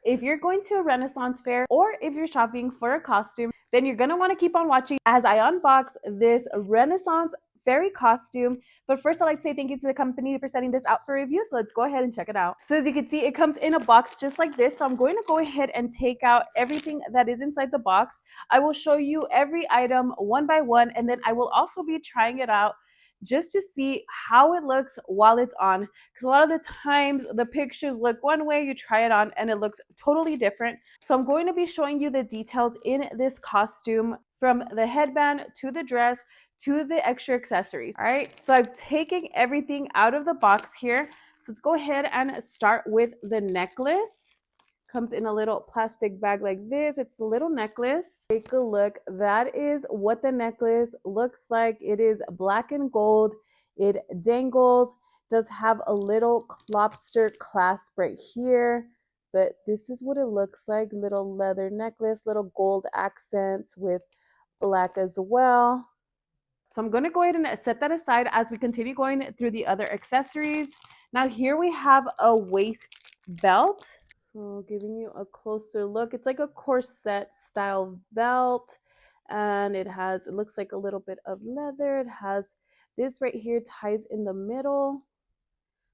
If you're going to a Renaissance fair or if you're shopping for a costume, then you're going to want to keep on watching as I unbox this Renaissance fairy costume. But first, I'd like to say thank you to the company for sending this out for review. So let's go ahead and check it out. So as you can see, it comes in a box just like this. So I'm going to go ahead and take out everything that is inside the box. I will show you every item one by one, and then I will also be trying it out just to see how it looks while it's on, because a lot of the times the pictures look one way, you try it on and it looks totally different. So I'm going to be showing you the details in this costume, from the headband to the dress to the extra accessories. All right, so I'm taking everything out of the box here. So let's go ahead and start with the necklace. Comes in a little plastic bag like this. It's a little necklace. Take a look. That is what the necklace looks like. It is black and gold. It dangles. Does have a little lobster clasp right here, but this is what it looks like. Little leather necklace, little gold accents with black as well. So I'm going to go ahead and set that aside as we continue going through the other accessories. Now here we have a waist belt. So giving you a closer look, it's like a corset style belt, and it looks like a little bit of leather. It has this right here, ties in the middle.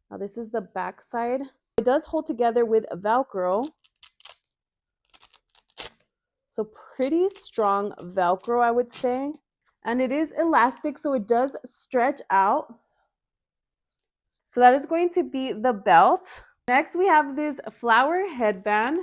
Now this is the back side. It does hold together with Velcro. So pretty strong Velcro, I would say. And it is elastic, so it does stretch out. So that is going to be the belt. Next, we have this flower headband.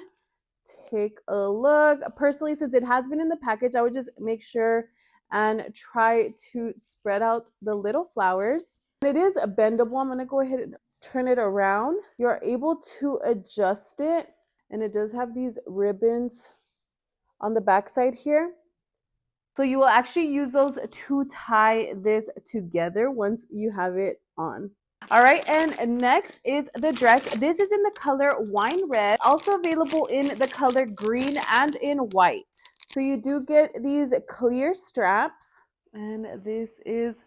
Take a look. Personally, since it has been in the package, I would just make sure and try to spread out the little flowers. It is bendable. I'm going to go ahead and turn it around. You're able to adjust it, and it does have these ribbons on the back side here. So you will actually use those to tie this together once you have it on. All right, and next is the dress. This is in the color wine red, also available in the color green and in white. So you do get these clear straps, and this is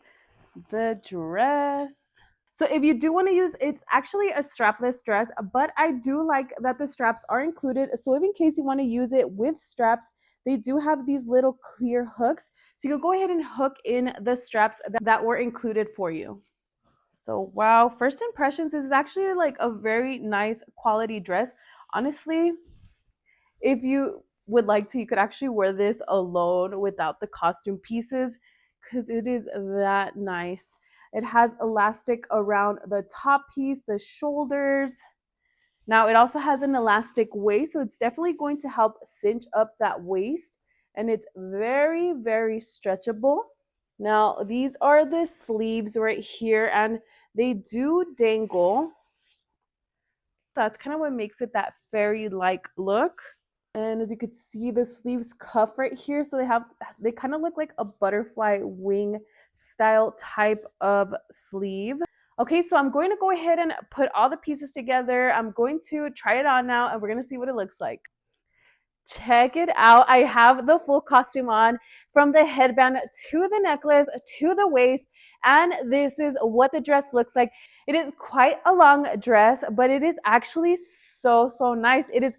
the dress. So if you do want to use, it's actually a strapless dress, but I do like that the straps are included. So if in case you want to use it with straps, they do have these little clear hooks. So you'll go ahead and hook in the straps that were included for you. So wow, first impressions, this is actually like a very nice quality dress. Honestly, if you would like to, you could actually wear this alone without the costume pieces, because it is that nice. It has elastic around the top piece, the shoulders. Now it also has an elastic waist, so it's definitely going to help cinch up that waist, and it's very, very stretchable. Now these are the sleeves right here, and they do dangle. That's kind of what makes it that fairy-like look. And as you could see, the sleeves cuff right here, so they kind of look like a butterfly wing style type of sleeve. Okay, so I'm going to go ahead and put all the pieces together. I'm going to try it on now, and we're going to see what it looks like. Check it out. I have the full costume on, from the headband to the necklace to the waist, and this is what the dress looks like. It is quite a long dress, but it is actually so nice. It is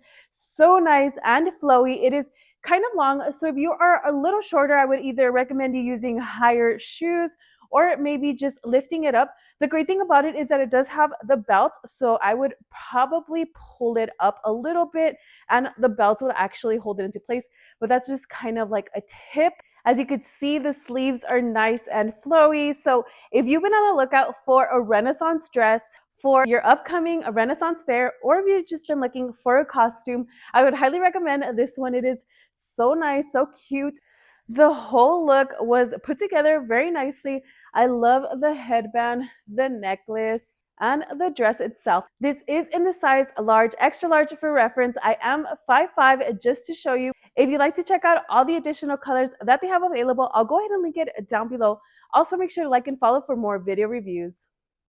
so nice and flowy. It is kind of long, so if you are a little shorter, I would either recommend you using higher shoes or maybe just lifting it up. The great thing about it is that it does have the belt, so I would probably pull it up a little bit and the belt will actually hold it into place, but that's just kind of like a tip. As you can see, the sleeves are nice and flowy. So if you've been on the lookout for a Renaissance dress for your upcoming Renaissance fair, or if you've just been looking for a costume, I would highly recommend this one. It is so nice, so cute. The whole look was put together very nicely. I love the headband, the necklace, and the dress itself. This is in the size large, extra large for reference. I am 5'5", just to show you. If you'd like to check out all the additional colors that they have available, I'll go ahead and link it down below. Also, make sure to like and follow for more video reviews.